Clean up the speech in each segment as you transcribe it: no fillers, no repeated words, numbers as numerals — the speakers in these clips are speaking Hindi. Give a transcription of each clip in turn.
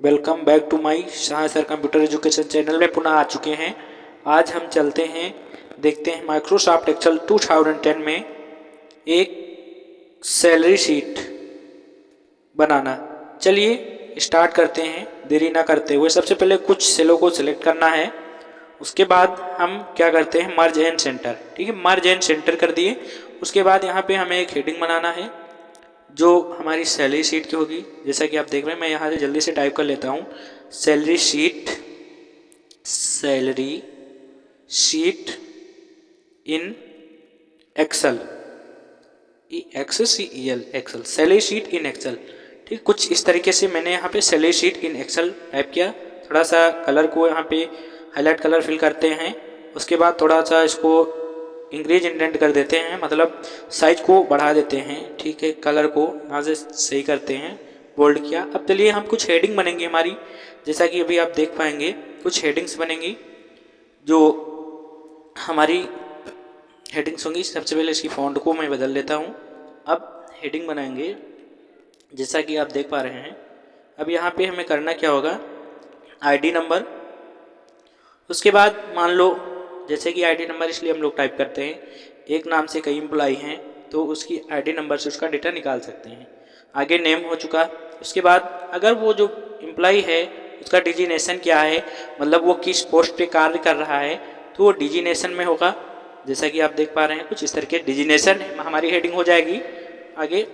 Welcome back to my Shah sir computer education channel में पुनः आ चुके हैं। आज हम चलते हैं, देखते हैं माइक्रोसॉफ्ट एक्सेल 2010 में एक सैलरी शीट बनाना। चलिए स्टार्ट करते हैं देरी ना करते हुए। सबसे पहले कुछ सेलों को सिलेक्ट करना है, उसके बाद हम क्या करते हैं मर्ज एंड सेंटर। ठीक है, मर्ज एंड सेंटर कर दिए। उसके बाद यहाँ पे हमें एक हेडिंग बनाना है जो हमारी सैलरी शीट की होगी। जैसा कि आप देख रहे हैं, मैं यहाँ से जल्दी से टाइप कर लेता हूँ salary sheet in Excel, Excel salary sheet in Excel. ठीक, कुछ इस तरीके से मैंने यहाँ पे salary sheet in Excel type किया। थोड़ा सा कलर को यहाँ पे हाईलाइट कलर फिल करते हैं। उसके बाद थोड़ा सा इसको इंक्रीज इंडेंट कर देते हैं, मतलब साइज को बढ़ा देते हैं। ठीक है, कलर को यहाँ से सही करते हैं, बोल्ड किया। अब चलिए हम कुछ हेडिंग बनेंगी हमारी, जैसा कि अभी आप देख पाएंगे कुछ हेडिंग्स बनेंगी जो हमारी हेडिंग्स होंगी। सबसे पहले इसकी फॉन्ट को मैं बदल लेता हूँ। अब हेडिंग बनाएंगे जैसा कि आप देख पा रहे हैं। अब यहाँ पे हमें करना क्या होगा, आईडी नंबर। उसके बाद मान लो जैसे कि आईडी नंबर इसलिए हम लोग टाइप करते हैं, एक नाम से कई एम्प्लॉई हैं तो उसकी आईडी नंबर से उसका डेटा निकाल सकते हैं। आगे नेम हो चुका। उसके बाद अगर वो जो एम्प्लॉई है उसका डिजिनेशन क्या है, मतलब वो किस पोस्ट पे कार्य कर रहा है, तो वो डिजिनेशन में होगा। जैसा कि आप देख पा रहे हैं कुछ इस तरह के डिजिनेशन हमारी हेडिंग हो जाएगी। आगे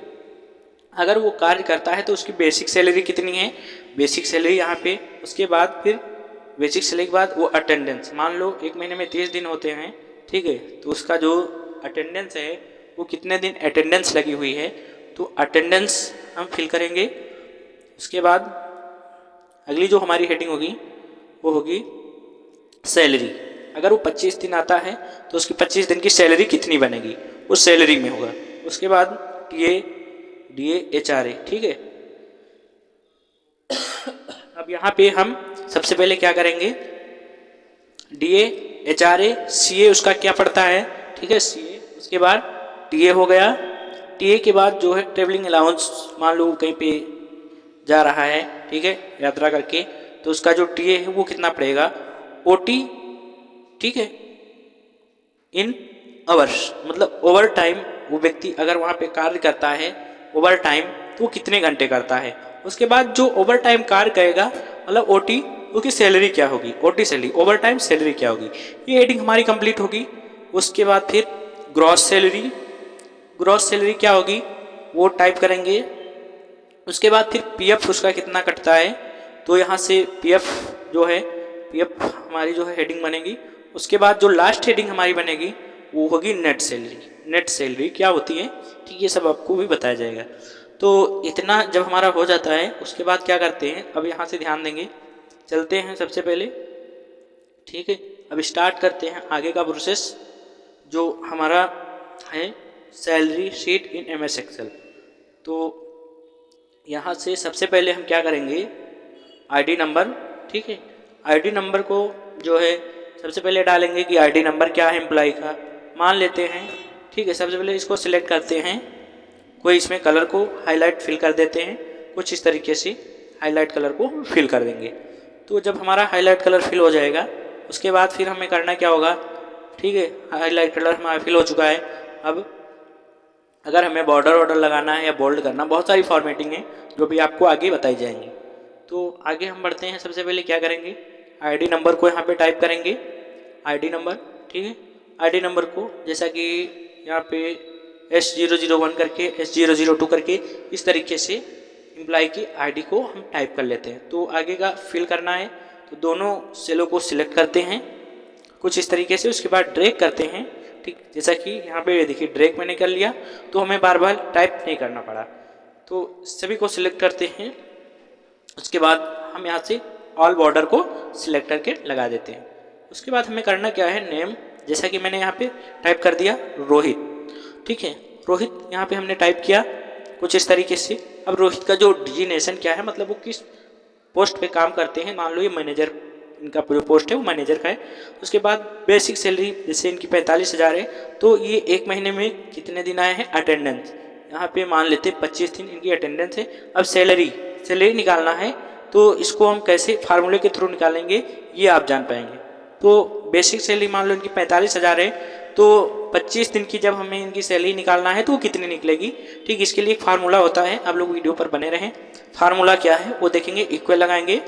अगर वो कार्य करता है तो उसकी बेसिक सैलरी कितनी है, बेसिक सैलरी यहाँ पे। उसके बाद फिर बेसिक सैलरी के बाद वो अटेंडेंस, मान लो एक महीने में 30 दिन होते हैं, ठीक है, तो उसका जो अटेंडेंस है वो कितने दिन अटेंडेंस लगी हुई है, तो अटेंडेंस हम फिल करेंगे। उसके बाद अगली जो हमारी हेडिंग होगी वो होगी सैलरी। अगर वो 25 दिन आता है तो उसकी 25 दिन की सैलरी कितनी बनेगी, उस सैलरी में होगा। उसके बाद DA ठीक है। अब यहाँ पे हम सबसे पहले क्या करेंगे, DA CA उसका क्या पड़ता है, ठीक है, CA। उसके बाद TA हो गया। TA के बाद जो है ट्रेवलिंग अलाउंस, मान लो कहीं पे जा रहा है, ठीक है, यात्रा करके, तो उसका जो TA है वो कितना पड़ेगा, OT, ठीक है, इन आवर्स, मतलब ओवर टाइम। वो व्यक्ति अगर वहाँ पे कार्य करता है ओवर टाइम तो वो कितने घंटे करता है। उसके बाद जो ओवर टाइम कार्य करेगा, मतलब OT, उसकी सैलरी क्या होगी, OT salary, over time salary क्या होगी। ये हेडिंग हमारी कंप्लीट होगी। उसके बाद फिर ग्रॉस सैलरी क्या होगी वो टाइप करेंगे। उसके बाद फिर PF उसका कितना कटता है, तो यहाँ से PF जो है, PF हमारी जो है हेडिंग बनेगी। उसके बाद जो लास्ट हेडिंग हमारी बनेगी वो होगी नेट सैलरी क्या होती है, ठीक, ये सब आपको भी बताया जाएगा। तो इतना जब हमारा हो जाता है उसके बाद क्या करते हैं, अब यहाँ से ध्यान देंगे, चलते हैं सबसे पहले, ठीक है। अब स्टार्ट करते हैं आगे का प्रोसेस जो हमारा है salary sheet in MS Excel. तो यहाँ से सबसे पहले हम क्या करेंगे, आईडी नंबर, ठीक है, आईडी नंबर को जो है सबसे पहले डालेंगे कि आईडी नंबर क्या है एम्प्लॉय का, मान लेते हैं, ठीक है। सबसे पहले इसको सिलेक्ट करते हैं, कोई इसमें कलर को हाईलाइट फिल कर देते हैं, कुछ इस तरीके से हाईलाइट कलर को फिल कर देंगे। तो जब हमारा हाईलाइट कलर फिल हो जाएगा उसके बाद फिर हमें करना क्या होगा, ठीक है, हाईलाइट कलर हमारा फिल हो चुका है। अब अगर हमें बॉर्डर लगाना है या बोल्ड करना, बहुत सारी फॉर्मेटिंग है जो भी आपको आगे बताई जाएंगी। तो आगे हम बढ़ते हैं। सबसे पहले क्या करेंगे, आईडी नंबर को यहाँ पे टाइप करेंगे, आईडी नंबर, ठीक है। आईडी नंबर को जैसा कि यहाँ पे S001 करके S002 करके इस तरीके से एम्प्लॉय की आईडी को हम टाइप कर लेते हैं। तो आगे का फिल करना है तो दोनों सेलों को सिलेक्ट करते हैं कुछ इस तरीके से। उसके बाद ड्रैग करते हैं, ठीक, जैसा कि यहाँ पे देखिए ड्रैग मैंने कर लिया तो हमें बार बार टाइप नहीं करना पड़ा। तो सभी को सिलेक्ट करते हैं। उसके बाद हम यहाँ से ऑल बॉर्डर को सिलेक्ट करके लगा देते हैं। उसके बाद हमें करना क्या है, नेम, जैसा कि मैंने यहाँ पे टाइप कर दिया रोहित, ठीक है, रोहित यहाँ पे हमने टाइप किया कुछ इस तरीके से। अब रोहित का जो डिजिनेशन क्या है, मतलब वो किस पोस्ट पे काम करते हैं, मान लो ये मैनेजर, इनका जो पोस्ट है वो मैनेजर का है। उसके बाद बेसिक सैलरी जैसे इनकी 45,000 है, तो ये एक महीने में कितने दिन आए हैं, अटेंडेंस यहाँ पे मान लेते 25 दिन इनकी अटेंडेंस है। अब सैलरी निकालना है तो इसको हम कैसे फार्मूले के थ्रू निकालेंगे ये आप जान पाएंगे। तो बेसिक सैलरी मान लो इनकी 45,000 है, तो 25 दिन की जब हमें इनकी सैलरी निकालना है तो वो कितनी निकलेगी। ठीक, इसके लिए एक फार्मूला होता है, आप लोग वीडियो पर बने रहें। फार्मूला क्या है वो देखेंगे, इक्वल लगाएंगे,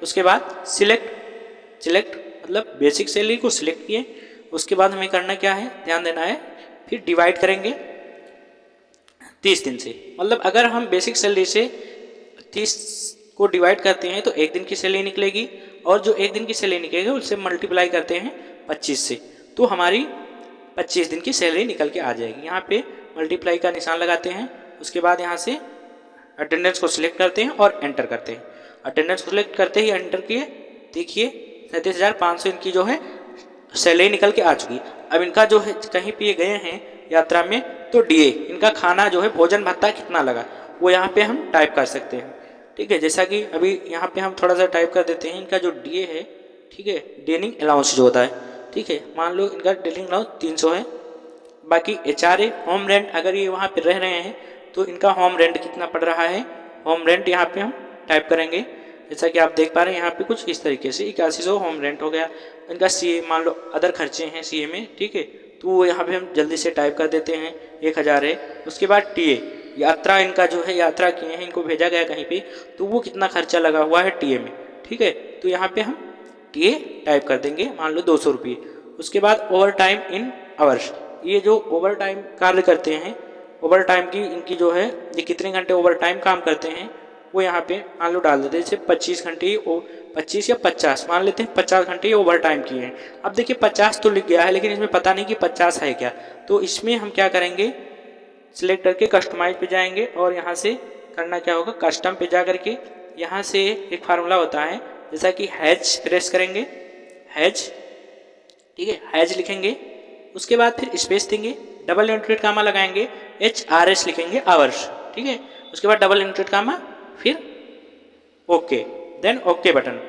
उसके बाद सिलेक्ट मतलब बेसिक सैलरी को सिलेक्ट किए, उसके बाद हमें करना क्या है, ध्यान देना है, फिर डिवाइड करेंगे 30 दिन से। मतलब अगर हम बेसिक सैलरी से 30 को डिवाइड करते हैं तो एक दिन की सैलरी निकलेगी, और जो एक दिन की सैलरी निकलेगी उससे मल्टीप्लाई करते हैं 25 से, तो हमारी 25 दिन की सैलरी निकल के आ जाएगी। यहाँ पे मल्टीप्लाई का निशान लगाते हैं, उसके बाद यहाँ से अटेंडेंस को सिलेक्ट करते हैं और एंटर करते हैं। अटेंडेंस को सिलेक्ट करते ही एंटर किए, देखिए 37,500 इनकी जो है सैलरी निकल के आ चुकी। अब इनका जो है कहीं पे ये गए हैं यात्रा में, तो डीए इनका खाना जो है भोजन भत्ता कितना लगा वो यहाँ पे हम टाइप कर सकते हैं। ठीक है, जैसा कि अभी यहाँ पे हम थोड़ा सा टाइप कर देते हैं इनका जो डीए है। ठीक है, डेनिंग अलाउंस जो होता है, ठीक है, मान लो इनका डेनिंग अलाउंस 300 है। बाकी HRA होम रेंट, अगर ये वहाँ पे रह रहे हैं तो इनका होम रेंट कितना पड़ रहा है, होम रेंट यहाँ पे हम टाइप करेंगे। जैसा कि आप देख पा रहे हैं यहाँ पे कुछ इस तरीके से 8100 होम रेंट हो गया। इनका CA मान लो अदर खर्चे हैं CA में, ठीक है, तो वो यहाँ पे हम जल्दी से टाइप कर देते हैं 1000 है। उसके बाद TA यात्रा, इनका जो है यात्रा किए हैं, इनको भेजा गया कहीं पे, तो वो कितना खर्चा लगा हुआ है TA में। ठीक है, तो यहाँ पे हम TA टाइप कर देंगे, मान लो 200 रुपये। उसके बाद ओवर टाइम इन आवर्स, ये जो ओवर टाइम कार्य करते हैं, ओवर टाइम की इनकी जो है ये कितने घंटे ओवर टाइम काम करते हैं वो यहाँ पे मान लो डाल देते हैं। जैसे 25 घंटे, 25 या 50 मान लेते हैं, 50 घंटे ये ओवर टाइम किए हैं। अब देखिए 50 तो लिख गया है, लेकिन इसमें पता नहीं कि 50 है क्या, तो इसमें हम क्या करेंगे, सिलेक्ट करके कस्टमाइज पे जाएंगे और यहाँ से करना क्या होगा, कस्टम पे जा करके यहाँ से एक फार्मूला होता है, जैसा कि हैज प्रेस करेंगे, हैज, ठीक है, हैज लिखेंगे, उसके बाद फिर स्पेस देंगे, डबल इंटरेट कामा लगाएंगे, HRS लिखेंगे आवर्स। ठीक है, उसके बाद डबल इंटरेट कामा, फिर okay, then okay button.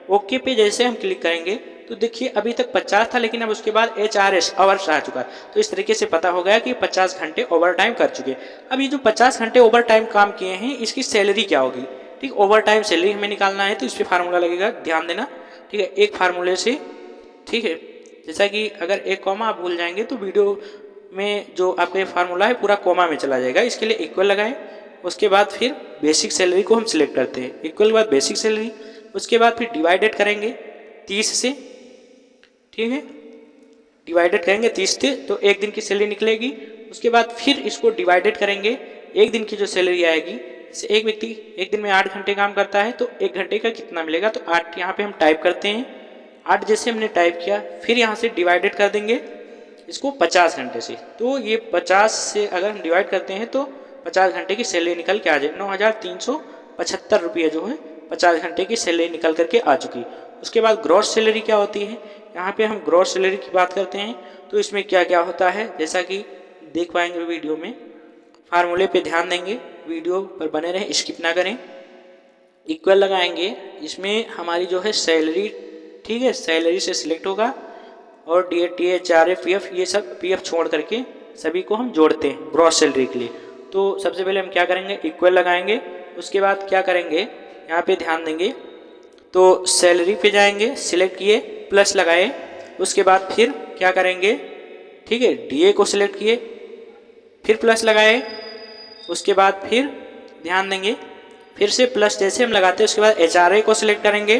Okay पे जैसे हम क्लिक करेंगे तो देखिए अभी तक 50 था, लेकिन अब उसके बाद HRS आवर्स आ चुका। तो इस तरीके से पता हो गया कि 50 घंटे ओवर टाइम कर चुके। अब ये जो 50 घंटे ओवर टाइम काम किए हैं इसकी सैलरी क्या होगी। ठीक, ओवर टाइम सैलरी हमें निकालना है, तो इस पर फार्मूला लगेगा, ध्यान देना। ठीक है, एक फार्मूले से, ठीक है, जैसा कि अगर एक कॉमा आप भूल जाएंगे तो वीडियो में जो आपका फार्मूला है पूरा कॉमा में चला जाएगा। इसके लिए इक्वल लगाएं, उसके बाद फिर बेसिक सैलरी को हम सिलेक्ट करते हैं, इक्वल के बाद बेसिक सैलरी, उसके बाद फिर डिवाइडेड करेंगे 30 से। ठीक है, डिवाइडेड करेंगे 30 से तो एक दिन की सैलरी निकलेगी। उसके बाद फिर इसको डिवाइडेड करेंगे, एक दिन की जो सैलरी आएगी, जैसे एक व्यक्ति एक दिन में 8 घंटे काम करता है तो 1 घंटे का कितना मिलेगा, तो 8 यहाँ पे हम टाइप करते हैं। 8 जैसे हमने टाइप किया, फिर यहाँ से डिवाइडेड कर देंगे इसको 50 घंटे से, तो ये 50 से अगर हम डिवाइड करते हैं तो 50 घंटे की सैलरी निकल के आ जाए 9,375 रुपये जो है 50 घंटे की सैलरी निकल करके आ चुकी। उसके बाद ग्रॉस सैलरी क्या होती है, यहाँ पे हम ग्रॉस सैलरी की बात करते हैं, तो इसमें क्या क्या होता है जैसा कि देख पाएंगे वीडियो में। फार्मूले पे ध्यान देंगे, वीडियो पर बने रहें, स्किप ना करें। इक्वल लगाएंगे, इसमें हमारी जो है सैलरी, ठीक है, सैलरी से सिलेक्ट होगा और DA HRA PF ये सब PF छोड़ करके सभी को हम जोड़ते हैं ग्रॉस सैलरी के लिए। तो सबसे पहले हम क्या करेंगे, इक्वल लगाएंगे, उसके बाद क्या करेंगे, यहाँ पे ध्यान देंगे, तो सैलरी पे जाएंगे, सिलेक्ट किए, प्लस लगाए, उसके बाद फिर क्या करेंगे, ठीक है, DA को सिलेक्ट किए, फिर प्लस लगाए, उसके बाद फिर ध्यान देंगे, फिर से प्लस जैसे हम लगाते हैं, उसके बाद HRA को सिलेक्ट करेंगे,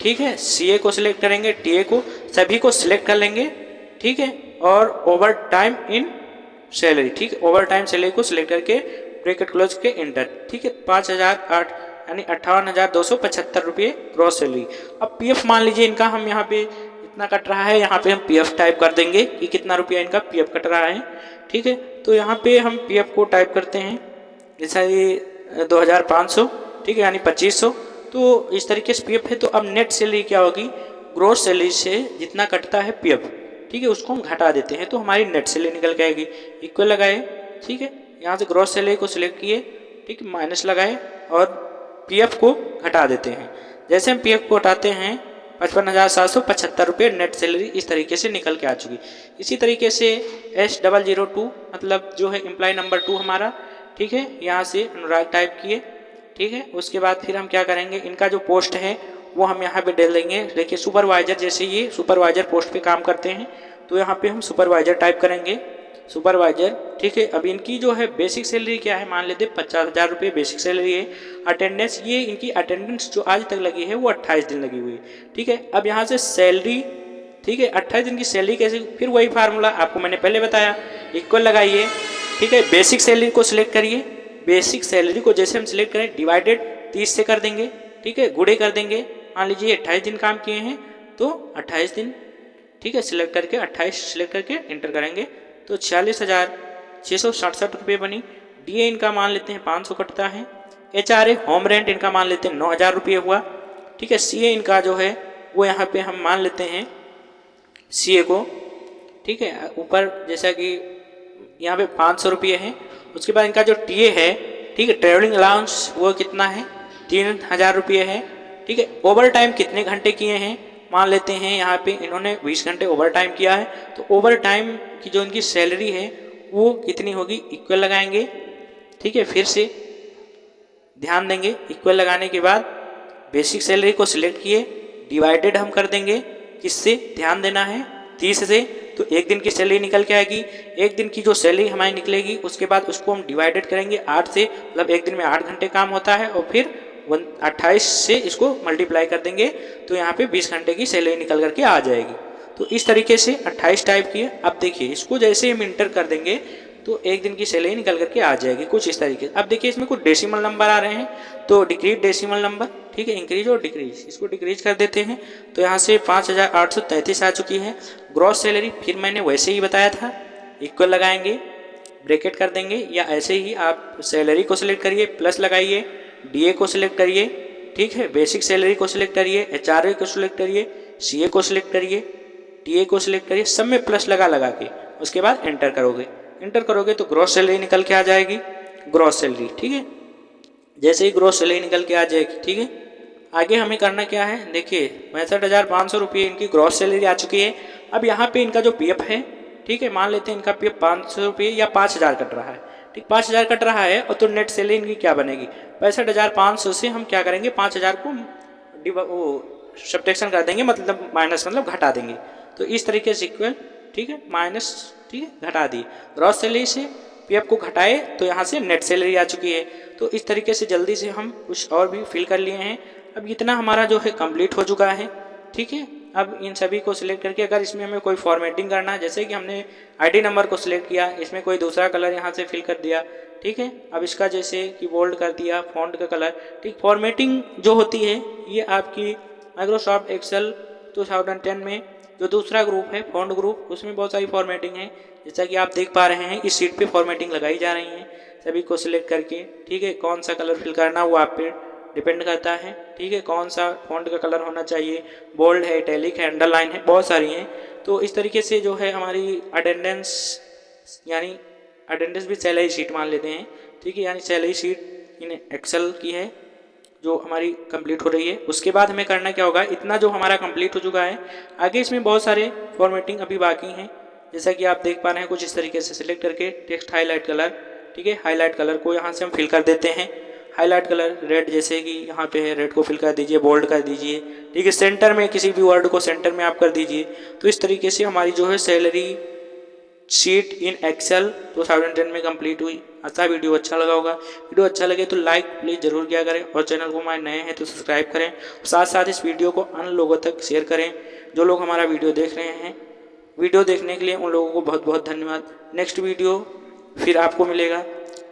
ठीक है, CA को सिलेक्ट करेंगे, TA को, सभी को सिलेक्ट कर लेंगे, ठीक है, और ओवर टाइम इन सैलरी, ठीक है, ओवर टाइम सैलरी को सिलेक्ट करके ब्रैकेट क्लोज के एंटर। ठीक है, 5008 यानी 58,275 रुपये ग्रॉस सैलरी। अब PF मान लीजिए इनका हम यहाँ पे इतना कट रहा है, यहाँ पे हम PF टाइप कर देंगे कि कितना रुपया इनका PF कट रहा है। ठीक है, तो यहाँ पे हम PF को टाइप करते हैं, जैसा ये 2500, ठीक है, यानी 2500, तो इस तरीके से PF है। तो अब नेट सैलरी क्या होगी, ग्रॉस सैलरी से जितना कटता है PF, ठीक है, उसको हम घटा देते हैं तो हमारी नेट सैलरी निकल के आएगी। इक्वल लगाए, ठीक है, यहाँ से ग्रॉस सैलरी को सिलेक्ट किए, ठीक है, माइनस लगाए और PF को घटा देते हैं। जैसे हम PF को हटाते हैं 55,775 रुपये नेट सैलरी इस तरीके से निकल के आ चुकी। इसी तरीके से S002 मतलब जो है एम्प्लॉय नंबर 2 हमारा, ठीक है, यहाँ से अनुराग टाइप किए, ठीक है। उसके बाद फिर हम क्या करेंगे, इनका जो पोस्ट है वो हम यहाँ पे डाल देंगे। देखिए सुपरवाइजर, जैसे ये सुपरवाइजर पोस्ट पे काम करते हैं तो यहाँ पे हम सुपरवाइजर टाइप करेंगे, सुपरवाइजर, ठीक है। अब इनकी जो है बेसिक सैलरी क्या है, मान लेते 50,000 रुपये बेसिक सैलरी है। अटेंडेंस, ये इनकी अटेंडेंस जो आज तक लगी है वो 28 दिन लगी हुई है, ठीक है। अब यहाँ से सैलरी, ठीक है, 28 दिन की सैलरी कैसे, फिर वही फार्मूला आपको मैंने पहले बताया, इक्वल लगाइए, ठीक है। बेसिक सैलरी को सिलेक्ट करिए, बेसिक सैलरी को जैसे हम सिलेक्ट करें डिवाइडेड 30 से कर देंगे, ठीक है, गुणे कर देंगे। मान लीजिए 28 दिन काम किए हैं तो 28 दिन, ठीक है, सिलेक्ट करके 28 सिलेक्ट करके एंटर करेंगे तो 46,667 रुपये बनी। डीए इनका मान लेते हैं 500 कटता है। HRA होम रेंट इनका मान लेते हैं 9,000 रुपये हुआ, ठीक है। CA इनका जो है वो यहाँ पे हम मान लेते हैं CA को, ठीक है, ऊपर जैसा कि यहाँ पे 500 रुपये है। उसके बाद इनका जो TA है, ठीक है, ट्रेवलिंग अलाउंस वो कितना है, 3,000 रुपये है, ठीक है। ओवर टाइम कितने घंटे किए हैं, मान लेते हैं यहाँ पे इन्होंने 20 घंटे ओवर टाइम किया है तो ओवर टाइम की जो इनकी सैलरी है वो कितनी होगी, इक्वल लगाएंगे, ठीक है। फिर से ध्यान देंगे, इक्वल लगाने के बाद बेसिक सैलरी को सिलेक्ट किए, डिवाइडेड हम कर देंगे, किससे ध्यान देना है, 30 से, तो एक दिन की सैलरी निकल के आएगी। एक दिन की जो सैलरी हमारी निकलेगी उसके बाद उसको हम डिवाइडेड करेंगे 8 से, मतलब एक दिन में 8 घंटे काम होता है, और फिर 28 से इसको मल्टीप्लाई कर देंगे तो यहाँ पे 20 घंटे की सैलरी निकल करके आ जाएगी। तो इस तरीके से 28 टाइप किए। अब देखिए इसको जैसे हम इंटर कर देंगे तो एक दिन की सैलरी निकल करके आ जाएगी कुछ इस तरीके से। अब देखिए इसमें कुछ डेसिमल नंबर आ रहे हैं तो डिक्रीज डेसिमल नंबर, ठीक है, इंक्रीज और डिक्रीज, इसको डिक्रीज कर देते हैं तो यहाँ से 5,833 आ चुकी है ग्रॉस सैलरी। फिर मैंने वैसे ही बताया था, इक्वल लगाएंगे, ब्रैकेट कर देंगे, या ऐसे ही आप सैलरी को सिलेक्ट करिए, प्लस लगाइए, DA को सिलेक्ट करिए, ठीक है, बेसिक सैलरी को सिलेक्ट करिए, HRA को सिलेक्ट करिए, CA को सिलेक्ट करिए, TA को सिलेक्ट करिए, सब में प्लस लगा के उसके बाद एंटर करोगे। एंटर करोगे तो ग्रॉस सैलरी निकल के आ जाएगी, ग्रॉस सैलरी, ठीक है। जैसे ही ग्रॉस सैलरी निकल के आ जाएगी, ठीक है, आगे हमें करना क्या है, देखिए 65,500 रुपये इनकी ग्रॉस सैलरी आ चुकी है। अब यहाँ पे इनका जो PF है, ठीक है, मान लेते हैं इनका PF 500 रुपये या 5,000 कट रहा है, ठीक, 5,000 कट रहा है, और तो नेट सैलरी इनकी क्या बनेगी, 65,500 से हम क्या करेंगे 5,000 को वो सब्ट्रैक्शन कर देंगे, मतलब माइनस, मतलब घटा देंगे। तो इस तरीके से इक्वल, ठीक है, माइनस, ठीक है, घटा दी, ग्रॉस सैलरी से PF को घटाए तो यहाँ से नेट सैलरी आ चुकी है। तो इस तरीके से जल्दी से हम कुछ और भी फिल कर लिए हैं। अब इतना हमारा जो है कंप्लीट हो चुका है, ठीक है। अब इन सभी को सिलेक्ट करके अगर इसमें हमें कोई फॉर्मेटिंग करना है, जैसे कि हमने ID नंबर को सिलेक्ट किया, इसमें कोई दूसरा कलर यहाँ से फिल कर दिया, ठीक है। अब इसका जैसे कि बोल्ड कर दिया, फॉन्ट का कलर, ठीक। फॉर्मेटिंग जो होती है ये आपकी माइक्रोसॉफ्ट एक्सेल 2010 में जो दूसरा ग्रुप है फॉन्ट ग्रुप, उसमें बहुत सारी फॉर्मेटिंग है, जैसा कि आप देख पा रहे हैं इस शीट पे फॉर्मेटिंग लगाई जा रही है सभी को सिलेक्ट करके, ठीक है। कौन सा कलर फिल करना वो आप पे डिपेंड करता है, ठीक है, कौन सा फॉन्ट का कलर होना चाहिए, बोल्ड है, इटैलिक है, अंडरलाइन है, बहुत सारी हैं। तो इस तरीके से जो है हमारी अटेंडेंस, यानी अटेंडेंस भी सैलरी शीट मान लेते हैं, ठीक है, यानी सैलरी शीट इन एक्सेल की है जो हमारी कंप्लीट हो रही है। उसके बाद हमें करना क्या होगा, इतना जो हमारा कंप्लीट हो चुका है, आगे इसमें बहुत सारे फॉर्मेटिंग अभी बाकी हैं, जैसा कि आप देख पा रहे हैं कुछ इस तरीके से सिलेक्ट करके टेक्स्ट हाईलाइट कलर, ठीक है, हाईलाइट कलर को यहाँ से हम फिल कर देते हैं। हाईलाइट कलर रेड, जैसे कि यहाँ पे है, रेड को फिल कर दीजिए, बोल्ड कर दीजिए, ठीक है। सेंटर में किसी भी वर्ड को सेंटर में आप कर दीजिए। तो इस तरीके से हमारी जो है सैलरी शीट इन एक्सेल 2010 में कंप्लीट हुई। अच्छा वीडियो अच्छा लगा होगा, वीडियो अच्छा लगे तो लाइक प्लीज़ ज़रूर किया करें, और चैनल को हमारे नए हैं तो सब्सक्राइब करें, साथ साथ इस वीडियो को अन्य लोगों तक शेयर करें जो लोग हमारा वीडियो देख रहे हैं। वीडियो देखने के लिए उन लोगों को बहुत बहुत धन्यवाद। नेक्स्ट वीडियो फिर आपको मिलेगा,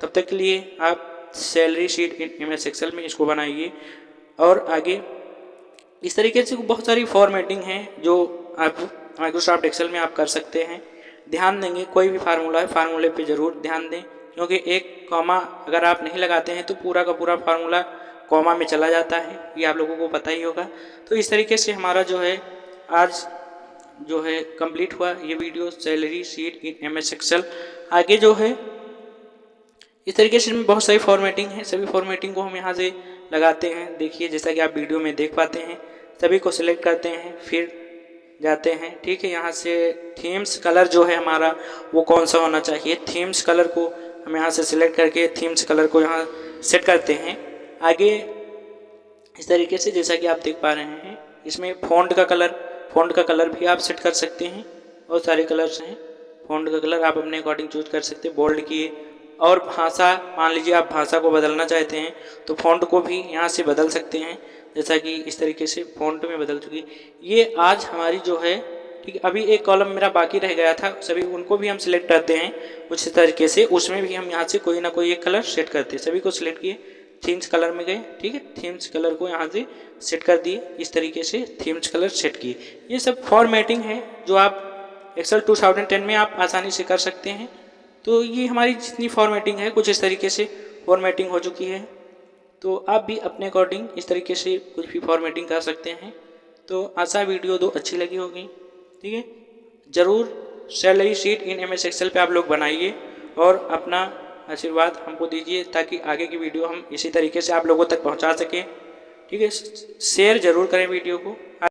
तब तक के लिए आप salary sheet in MS Excel में इसको बनाइए। और आगे इस तरीके से बहुत सारी फॉर्मेटिंग है जो आप माइक्रोसॉफ्ट एक्सेल में आप कर सकते हैं। ध्यान देंगे, कोई भी फार्मूला है फार्मूले पे ज़रूर ध्यान दें, क्योंकि एक कॉमा अगर आप नहीं लगाते हैं तो पूरा का पूरा फार्मूला कॉमा में चला जाता है, ये आप लोगों को पता ही होगा। तो इस तरीके से हमारा जो है आज जो है कंप्लीट हुआ ये video salary sheet in MS Excel. आगे जो है इस तरीके से बहुत सारी फॉर्मेटिंग है, सभी फॉर्मेटिंग को हम यहाँ से लगाते हैं। देखिए जैसा कि आप वीडियो में देख पाते हैं, सभी को सिलेक्ट करते हैं, फिर जाते हैं, ठीक है। यहाँ से थीम्स कलर जो है हमारा वो कौन सा होना चाहिए, थीम्स कलर को हम यहाँ से सिलेक्ट करके थीम्स कलर को यहाँ सेट करते हैं। आगे इस तरीके से जैसा कि आप देख पा रहे हैं, इसमें फ़ॉन्ट का कलर भी आप सेट कर सकते हैं। बहुत सारे कलर्स हैं, फ़ॉन्ट का कलर आप अपने अकॉर्डिंग चूज कर सकते हैं। बोल्ड किए और भाषा, मान लीजिए आप भाषा को बदलना चाहते हैं तो फ़ॉन्ट को भी यहाँ से बदल सकते हैं, जैसा कि इस तरीके से फ़ॉन्ट में बदल चुकी है। ये आज हमारी जो है, ठीक है, अभी एक कॉलम मेरा बाकी रह गया था, सभी उनको भी हम सिलेक्ट करते हैं कुछ इस तरीके से। उसमें भी हम यहाँ से कोई ना कोई एक कलर सेट करते हैं। सभी को सिलेक्ट किए, थीम्स कलर में गए, ठीक है, थीम्स कलर को यहाँ से सेट कर दिए, इस तरीके से थीम्स कलर सेट किए। ये सब फॉर्मेटिंग है जो आप एक्सेल 2010 में आप आसानी से कर सकते हैं। तो ये हमारी जितनी फॉर्मेटिंग है कुछ इस तरीके से फॉर्मेटिंग हो चुकी है। तो आप भी अपने अकॉर्डिंग इस तरीके से कुछ भी फॉर्मेटिंग कर सकते हैं। तो आशा वीडियो दो अच्छी लगी होगी, ठीक है। ज़रूर salary sheet in MS Excel पे आप लोग बनाइए और अपना आशीर्वाद हमको दीजिए ताकि आगे की वीडियो हम इसी तरीके से आप लोगों तक पहुंचा सकें, ठीक है। शेयर ज़रूर करें वीडियो को।